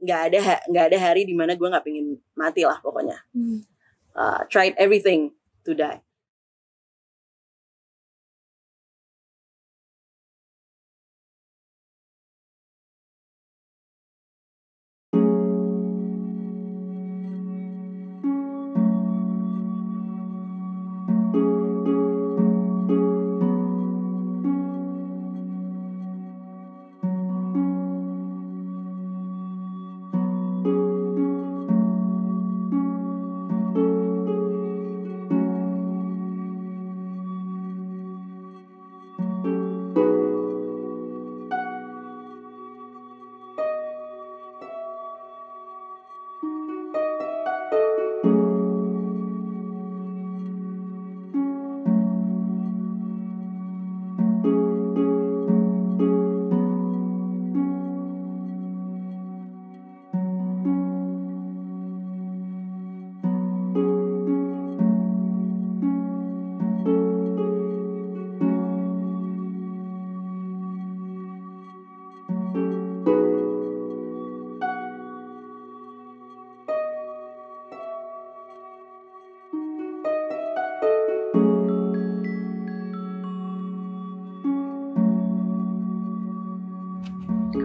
nggak ada hari di mana gue nggak pengen mati lah pokoknya. Tried everything to die.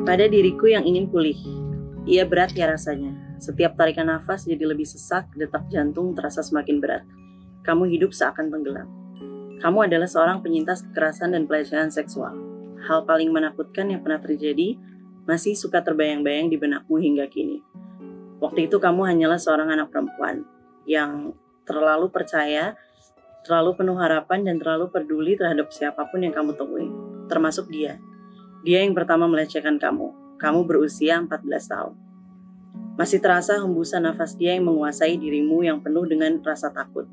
Pada diriku yang ingin pulih, ia berat ya rasanya. Setiap tarikan nafas jadi lebih sesak, detak jantung terasa semakin berat. Kamu hidup seakan tenggelam. Kamu adalah seorang penyintas kekerasan dan pelecehan seksual. Hal paling menakutkan yang pernah terjadi masih suka terbayang-bayang di benakmu hingga kini. Waktu itu kamu hanyalah seorang anak perempuan yang terlalu percaya, terlalu penuh harapan, dan terlalu peduli terhadap siapapun yang kamu temui, termasuk dia. Dia yang pertama melecehkan kamu. Kamu berusia 14 tahun. Masih terasa hembusan nafas dia yang menguasai dirimu yang penuh dengan rasa takut.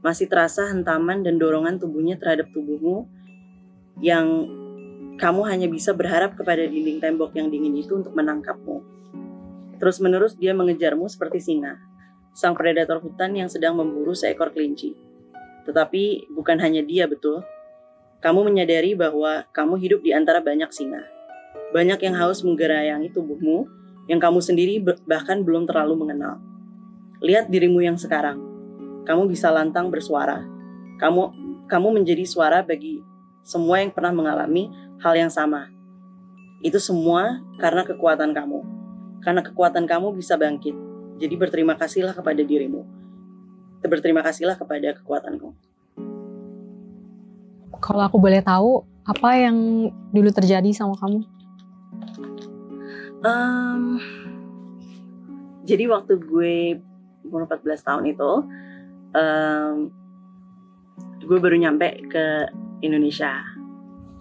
Masih terasa hentaman dan dorongan tubuhnya terhadap tubuhmu yang kamu hanya bisa berharap kepada dinding tembok yang dingin itu untuk menangkapmu. Terus-menerus dia mengejarmu seperti singa, sang predator hutan yang sedang memburu seekor kelinci. Tetapi bukan hanya dia, betul? Kamu menyadari bahwa kamu hidup di antara banyak singa. Banyak yang haus menggerayangi tubuhmu, yang kamu sendiri bahkan belum terlalu mengenal. Lihat dirimu yang sekarang. Kamu bisa lantang bersuara. Kamu menjadi suara bagi semua yang pernah mengalami hal yang sama. Itu semua karena kekuatan kamu. Karena kekuatan kamu bisa bangkit. Jadi berterima kasihlah kepada dirimu. Berterima kasihlah kepada kekuatanmu. Kalau aku boleh tahu, apa yang dulu terjadi sama kamu? Jadi waktu gue umur 14 tahun itu, gue baru nyampe ke Indonesia.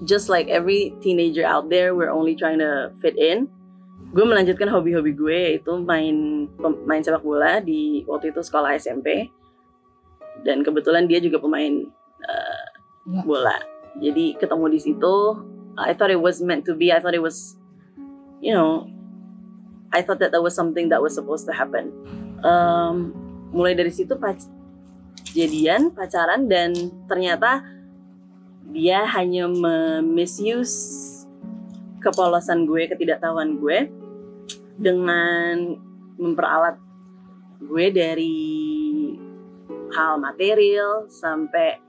Just like every teenager out there, we're only trying to fit in. Gue melanjutkan hobi-hobi gue, yaitu main sepak bola di waktu itu sekolah SMP. Dan kebetulan dia juga pemain bola. Jadi ketemu di situ, I thought it was meant to be. I thought it was, I thought that was something that was supposed to happen. Mulai dari situ jadian, pacaran, dan ternyata dia hanya misuse kepolosan gue, ketidaktahuan gue dengan memperalat gue dari hal material sampai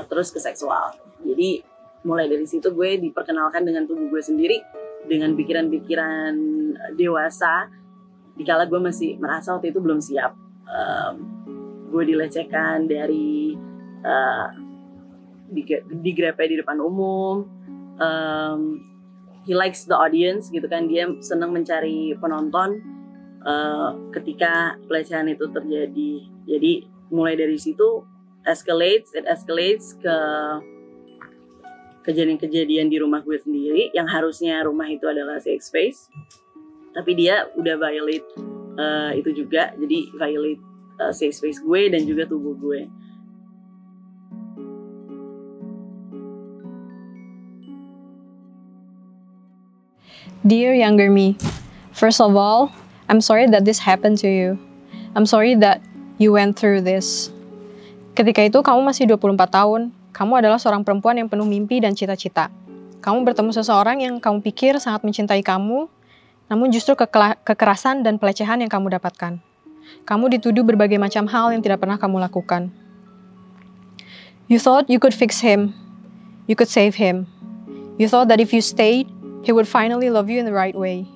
terus ke seksual. Jadi mulai dari situ gue diperkenalkan dengan tubuh gue sendiri, dengan pikiran-pikiran dewasa, dikala gue masih merasa waktu itu belum siap. Gue dilecehkan dari digrepe di depan umum. He likes the audience gitu kan, dia senang mencari penonton ketika pelecehan itu terjadi. Jadi mulai dari situ it escalates ke kejadian-kejadian di rumah gue sendiri, yang harusnya rumah itu adalah safe space, tapi dia udah violate itu juga, jadi violate safe space gue dan juga tubuh gue. Dear younger me, first of all, I'm sorry that this happened to you. I'm sorry that you went through this. Ketika itu kamu masih 24 tahun, kamu adalah seorang perempuan yang penuh mimpi dan cita-cita. Kamu bertemu seseorang yang kamu pikir sangat mencintai kamu, Namun justru kekerasan dan pelecehan yang kamu dapatkan. Kamu dituduh berbagai macam hal yang tidak pernah kamu lakukan. You thought you could fix him. You could save him. You thought that if you stayed, he would finally love you in the right way.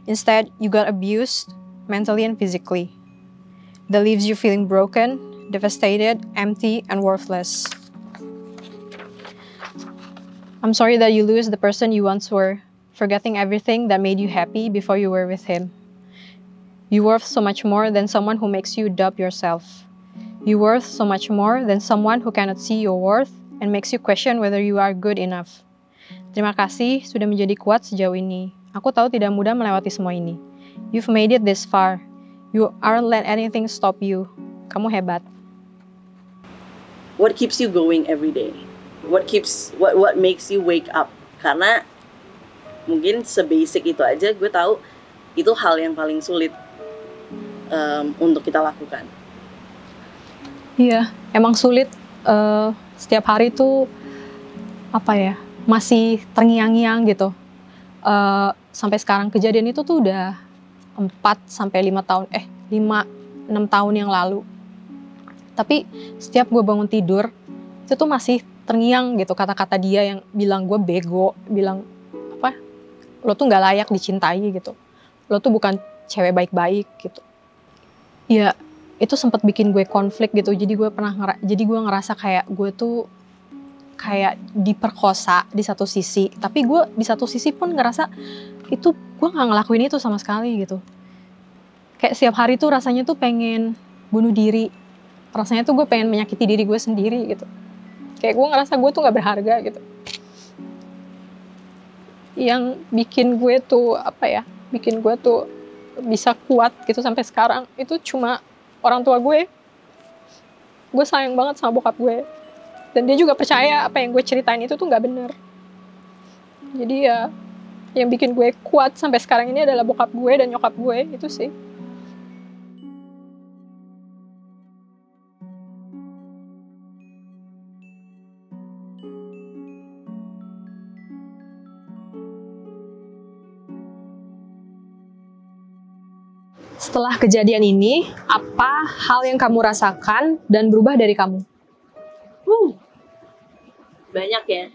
Instead, you got abused, mentally and physically. That leaves you feeling broken, devastated, empty, and worthless. I'm sorry that you lose the person you once were, forgetting everything that made you happy before you were with him. You're worth so much more than someone who makes you doubt yourself. You're worth so much more than someone who cannot see your worth and makes you question whether you are good enough. Terima kasih sudah menjadi kuat sejauh ini. Aku tahu tidak mudah melewati semua ini. You've made it this far. You aren't let anything stop you. Kamu hebat. What keeps you going every day? What makes you wake up? Karena mungkin sebasic itu aja gue tahu itu hal yang paling sulit untuk kita lakukan. Iya, emang sulit. Setiap hari tuh masih terngiang-ngiang gitu. Sampai sekarang kejadian itu tuh udah 4-5 tahun, 5-6 tahun yang lalu. Tapi setiap gue bangun tidur, itu tuh masih terngiang gitu kata-kata dia yang bilang gue bego, bilang lo tuh nggak layak dicintai gitu, lo tuh bukan cewek baik-baik gitu. Ya itu sempat bikin gue konflik gitu. Jadi gue ngerasa kayak gue tuh kayak diperkosa di satu sisi, tapi gue di satu sisi pun ngerasa itu gue nggak ngelakuin itu sama sekali gitu. Kayak setiap hari tuh rasanya tuh pengen bunuh diri, rasanya tuh gue pengen menyakiti diri gue sendiri gitu. Kayak gue ngerasa gue tuh nggak berharga gitu. Yang bikin gue tuh bikin gue tuh bisa kuat gitu sampai sekarang itu cuma orang tua gue. Gue sayang banget sama bokap gue, dan dia juga percaya apa yang gue ceritain itu tuh nggak bener. Jadi ya yang bikin gue kuat sampai sekarang ini adalah bokap gue dan nyokap gue, itu sih. Setelah kejadian ini, apa hal yang kamu rasakan dan berubah dari kamu? Banyak ya.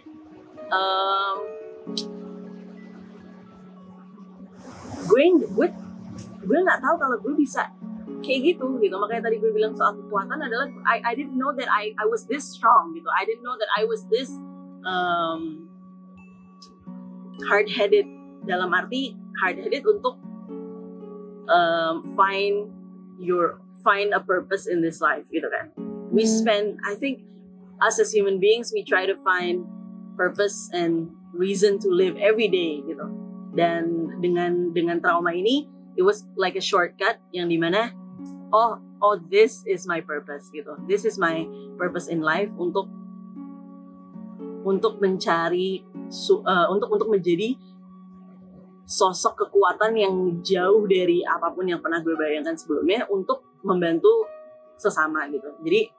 Gue nggak tahu kalau gue bisa kayak gitu. Makanya tadi gue bilang soal kekuatan adalah I didn't know that I was this strong gitu. I didn't know that I was this hard-headed, dalam arti hard-headed untuk find a purpose in this life gitu kan. We spend, I think us as human beings, we try to find purpose and reason to live every day gitu. Dan dengan trauma ini, it was like a shortcut yang dimana oh this is my purpose gitu. This is my purpose in life untuk mencari untuk menjadi sosok kekuatan yang jauh dari apapun yang pernah gue bayangkan sebelumnya untuk membantu sesama gitu. Jadi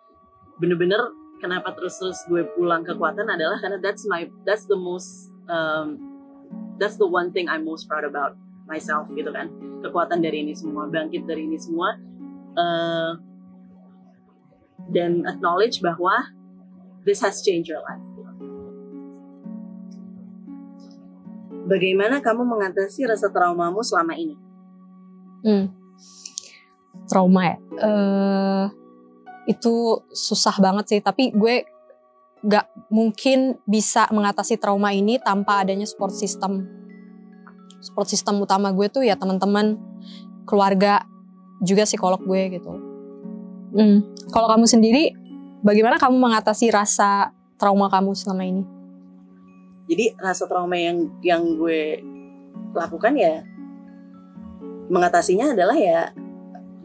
bener-bener kenapa terus gue pulang kekuatan adalah karena that's the one thing I'm most proud about myself gitu kan. Kekuatan dari ini semua, bangkit dari ini semua, dan acknowledge bahwa this has changed your life. Bagaimana kamu mengatasi rasa traumamu selama ini? Trauma ya? Itu susah banget sih, tapi gue gak mungkin bisa mengatasi trauma ini tanpa adanya support system. Support system utama gue tuh ya teman-teman, keluarga, juga psikolog gue gitu. Kalau kamu sendiri, bagaimana kamu mengatasi rasa trauma kamu selama ini? Jadi rasa trauma yang gue lakukan ya, mengatasinya adalah ya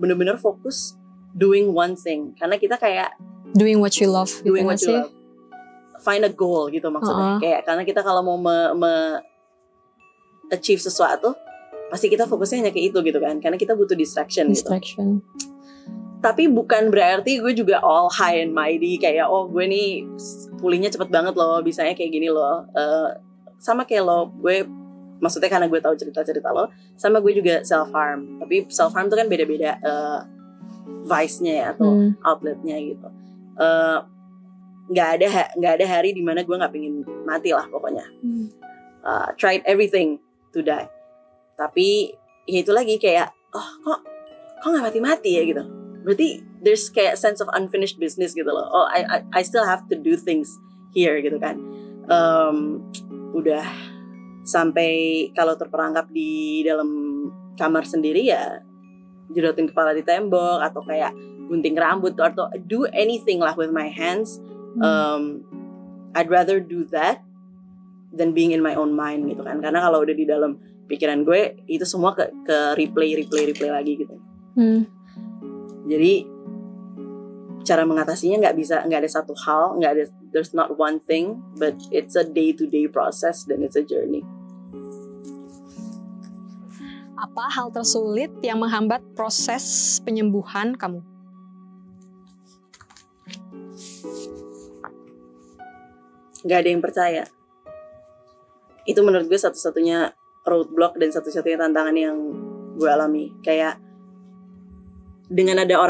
benar-benar fokus doing one thing. Karena kita kayak doing what you love. Doing what you love. Find a goal gitu maksudnya. Kayak karena kita kalau mau achieve sesuatu, pasti kita fokusnya hanya ke itu gitu kan. Karena kita butuh distraction. Gitu. Tapi bukan berarti gue juga all high and mighty kayak gue nih pulihnya cepet banget loh, bisanya kayak gini loh. Sama kayak lo, gue maksudnya karena gue tahu cerita-cerita lo, sama gue juga self harm. Tapi self harm tuh kan beda-beda vice-nya ya atau outlet-nya gitu. Nggak ada hari dimana gue nggak pengen mati lah pokoknya. Tried everything to die. Tapi ya itu lagi kayak kok nggak mati-mati ya gitu. Berarti there's kayak sense of unfinished business gitu loh. I still have to do things here gitu kan. Udah sampai kalau terperangkap di dalam kamar sendiri ya jedotin kepala di tembok atau kayak gunting rambut atau do anything lah with my hands. I'd rather do that than being in my own mind gitu kan. Karena kalau udah di dalam pikiran gue itu semua ke replay lagi gitu. Jadi cara mengatasinya nggak ada satu hal, there's not one thing, but it's a day-to-day process dan it's a journey. Apa hal tersulit yang menghambat proses penyembuhan kamu? Gak ada yang percaya. Itu menurut gue satu-satunya roadblock dan satu-satunya tantangan yang gue alami. Kayak dengan adanya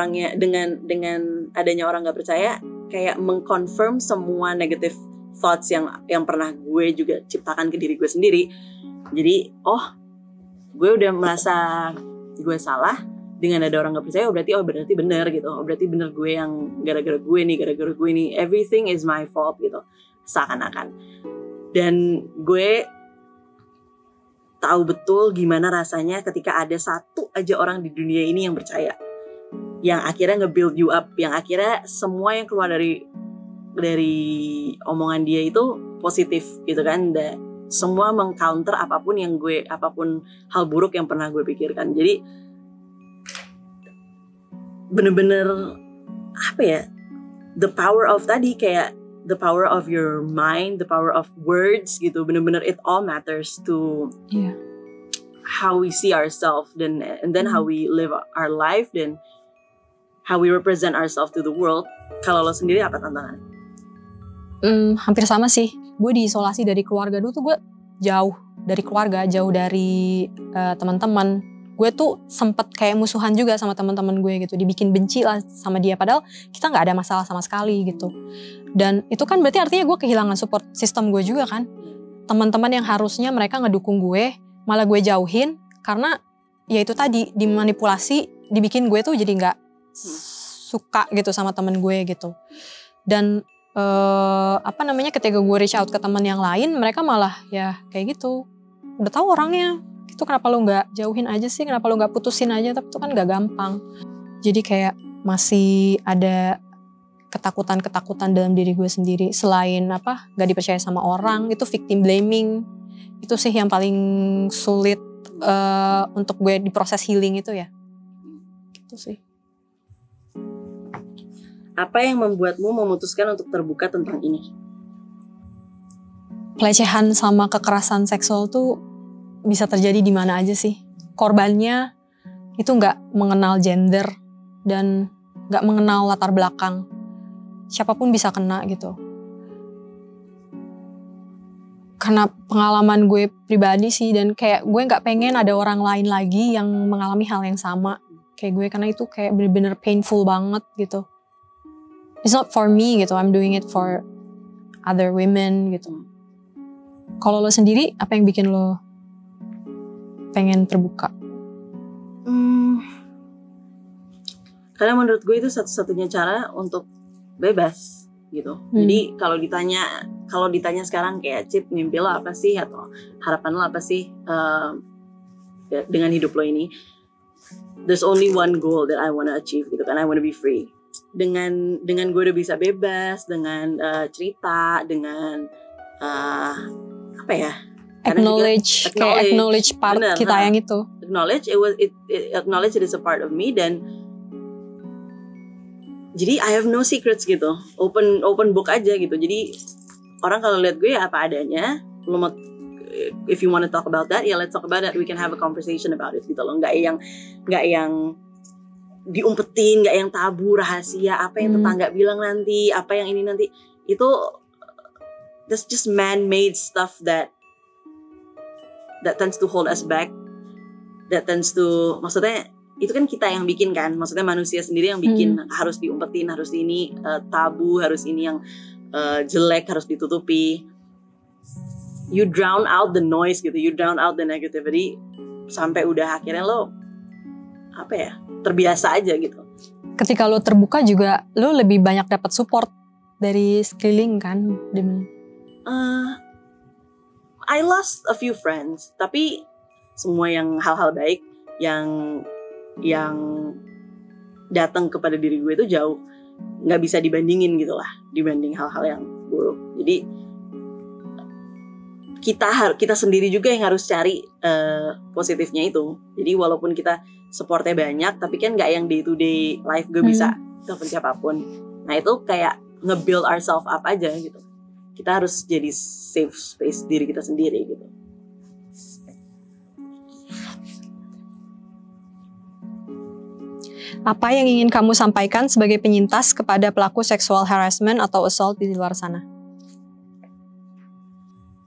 orang gak percaya, kayak mengconfirm semua negative thoughts yang pernah gue juga ciptakan ke diri gue sendiri. Jadi gue udah merasa gue salah, dengan ada orang gak percaya berarti bener gitu. Berarti bener gue yang gara-gara gue nih, everything is my fault gitu, seakan-akan. Dan gue tahu betul gimana rasanya ketika ada satu aja orang di dunia ini yang percaya, yang akhirnya nge-build you up, yang akhirnya semua yang keluar dari omongan dia itu positif gitu kan. Semua meng-counter apapun hal buruk yang pernah gue pikirkan. Jadi bener-bener apa ya, the power of tadi, kayak the power of your mind, the power of words gitu, bener-bener it all matters to how we see ourselves, and then how we live our life, dan how we represent ourselves to the world. Kalau lo sendiri apa tantangan? Hampir sama sih. Gue diisolasi dari keluarga dulu tuh, gue jauh dari keluarga, jauh dari teman-teman. Gue tuh sempet kayak musuhan juga sama teman-teman gue gitu, dibikin benci lah sama dia, padahal kita nggak ada masalah sama sekali gitu. Dan itu kan berarti artinya gue kehilangan support system gue juga kan. Teman-teman yang harusnya mereka ngedukung gue, malah gue jauhin karena ya itu tadi, dimanipulasi, dibikin gue tuh jadi nggak suka gitu sama temen gue gitu. Dan ketika gue reach out ke teman yang lain, mereka malah ya kayak gitu, udah tahu orangnya itu, kenapa lo nggak jauhin aja sih, kenapa lo nggak putusin aja, tapi itu kan nggak gampang. Jadi kayak masih ada ketakutan dalam diri gue sendiri, selain nggak dipercaya sama orang, itu victim blaming, itu sih yang paling sulit untuk gue di proses healing itu ya, itu sih. Apa yang membuatmu memutuskan untuk terbuka tentang ini? Pelecehan sama kekerasan seksual tuh bisa terjadi di mana aja sih. Korbannya itu nggak mengenal gender dan nggak mengenal latar belakang. Siapapun bisa kena gitu. Karena pengalaman gue pribadi sih, dan kayak gue nggak pengen ada orang lain lagi yang mengalami hal yang sama kayak gue, karena itu kayak bener-bener painful banget gitu. It's not for me gitu, I'm doing it for other women gitu. Kalau lo sendiri, apa yang bikin lo pengen terbuka? Karena menurut gue itu satu-satunya cara untuk bebas gitu. Jadi kalau ditanya sekarang kayak, Cip, mimpi lo apa sih, atau harapan lo apa sih dengan hidup lo ini? There's only one goal that I wanna achieve gitu kan, I wanna be free. Dengan gue udah bisa bebas, dengan cerita, dengan acknowledge part bener, kita yang itu. Acknowledge it is a part of me, dan jadi I have no secrets gitu, open book aja gitu. Jadi orang kalau lihat gue ya apa adanya. If you want to talk about that, ya let's talk about that. We can have a conversation about it gitu loh. Nggak yang diumpetin, nggak yang tabu, rahasia, apa yang tetangga bilang nanti, apa yang ini nanti, itu that's just man-made stuff that that tends to hold us back, that tends to, maksudnya itu kan kita yang bikin kan, maksudnya manusia sendiri yang bikin, harus diumpetin, harus ini tabu, harus ini yang jelek, harus ditutupi. You drown out the noise gitu, you drown out the negativity, sampai udah akhirnya lo terbiasa aja gitu. Ketika lo terbuka juga, lo lebih banyak dapat support dari sekeliling kan? I lost a few friends, tapi semua yang hal-hal baik yang datang kepada diri gue itu jauh nggak bisa dibandingin gitu lah, dibanding hal-hal yang buruk. Jadi kita sendiri juga yang harus cari positifnya itu. Jadi walaupun kita supportnya banyak, tapi kan nggak yang day to day life gue bisa telepon siapapun. Nah itu kayak nge-build ourselves up aja gitu. Kita harus jadi safe space diri kita sendiri gitu. Apa yang ingin kamu sampaikan sebagai penyintas kepada pelaku seksual harassment atau assault di luar sana?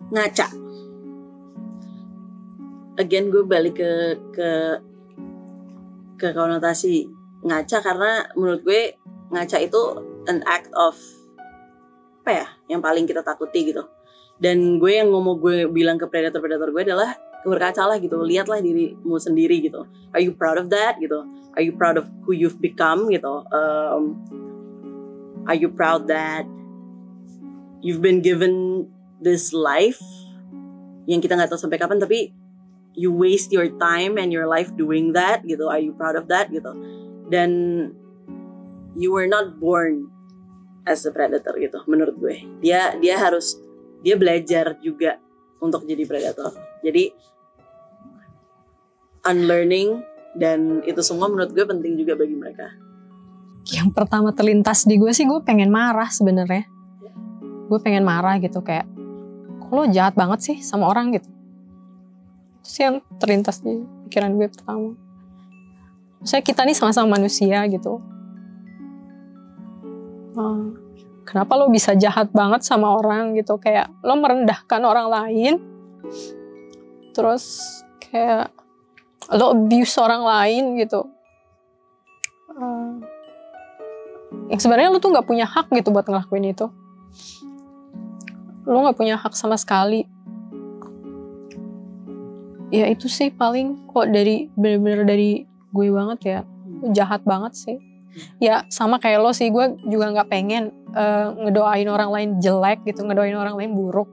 Ngaca. Again gue balik ke konotasi ngaca, karena menurut gue ngaca itu an act of yang paling kita takuti gitu. Dan gue bilang ke predator gue adalah berkacalah gitu, lihatlah dirimu sendiri gitu. Are you proud of that gitu? Are you proud of who you've become gitu? Are you proud that you've been given this life yang kita nggak tahu sampai kapan, tapi you waste your time and your life doing that gitu? Are you proud of that gitu? Dan you were not born as a predator gitu, menurut gue. Dia belajar juga untuk jadi predator. Jadi unlearning dan itu semua menurut gue penting juga bagi mereka. Yang pertama terlintas di gue sih, gue pengen marah sebenarnya. Gue pengen marah gitu, kayak kok lo jahat banget sih sama orang gitu. Itu sih yang terlintas di pikiran gue pertama. Maksudnya kita nih sama-sama manusia gitu. Kenapa lo bisa jahat banget sama orang gitu, kayak lo merendahkan orang lain, terus kayak lo abuse orang lain gitu. Yang sebenarnya lo tuh nggak punya hak gitu buat ngelakuin itu. Lo nggak punya hak sama sekali. Ya itu sih paling kok bener-bener dari gue banget ya. Lo jahat banget sih. Ya sama kayak lo sih, gue juga nggak pengen ngedoain orang lain jelek gitu, ngedoain orang lain buruk.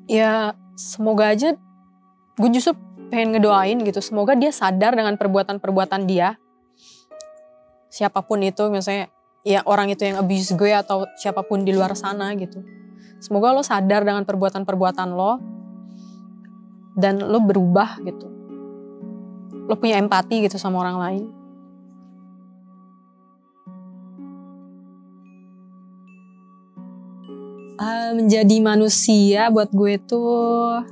Ya semoga aja, gue justru pengen ngedoain gitu, semoga dia sadar dengan perbuatan-perbuatan dia, siapapun itu, misalnya ya orang itu yang abuse gue atau siapapun di luar sana gitu. Semoga lo sadar dengan perbuatan-perbuatan lo dan lo berubah gitu, lo punya empati gitu sama orang lain. Menjadi manusia buat gue tuh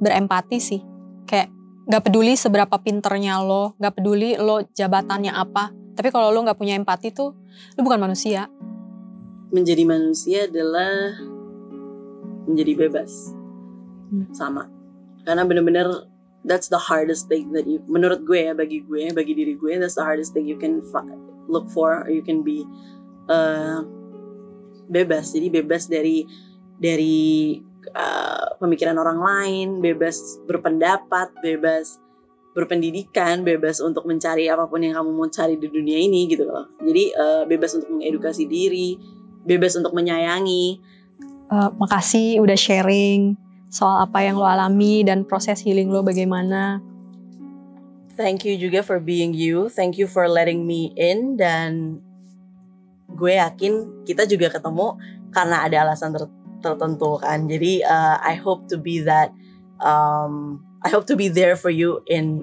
berempati sih. Kayak gak peduli seberapa pinternya lo, gak peduli lo jabatannya apa, tapi kalau lo gak punya empati tuh, lo bukan manusia. Menjadi manusia adalah menjadi bebas. Sama. Karena bener-bener that's the hardest thing that you, menurut gue ya, bagi diri gue, that's the hardest thing you can look for, or you can be bebas. Jadi bebas dari pemikiran orang lain, bebas berpendapat, bebas berpendidikan, bebas untuk mencari apapun yang kamu mau cari di dunia ini gitu loh. Jadi bebas untuk mengedukasi diri, bebas untuk menyayangi. Makasih udah sharing soal apa yang lo alami dan proses healing lo bagaimana. Thank you juga for being you. Thank you for letting me in. Dan gue yakin kita juga ketemu karena ada alasan tertentu kan. Jadi I hope to be that. I hope to be there for you in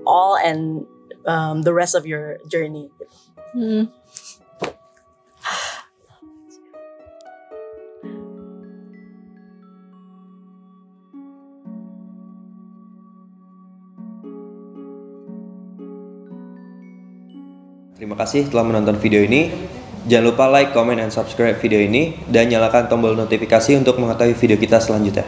all and the rest of your journey. Terima kasih telah menonton video ini. Jangan lupa like, comment, dan subscribe video ini. Dan nyalakan tombol notifikasi untuk mengetahui video kita selanjutnya.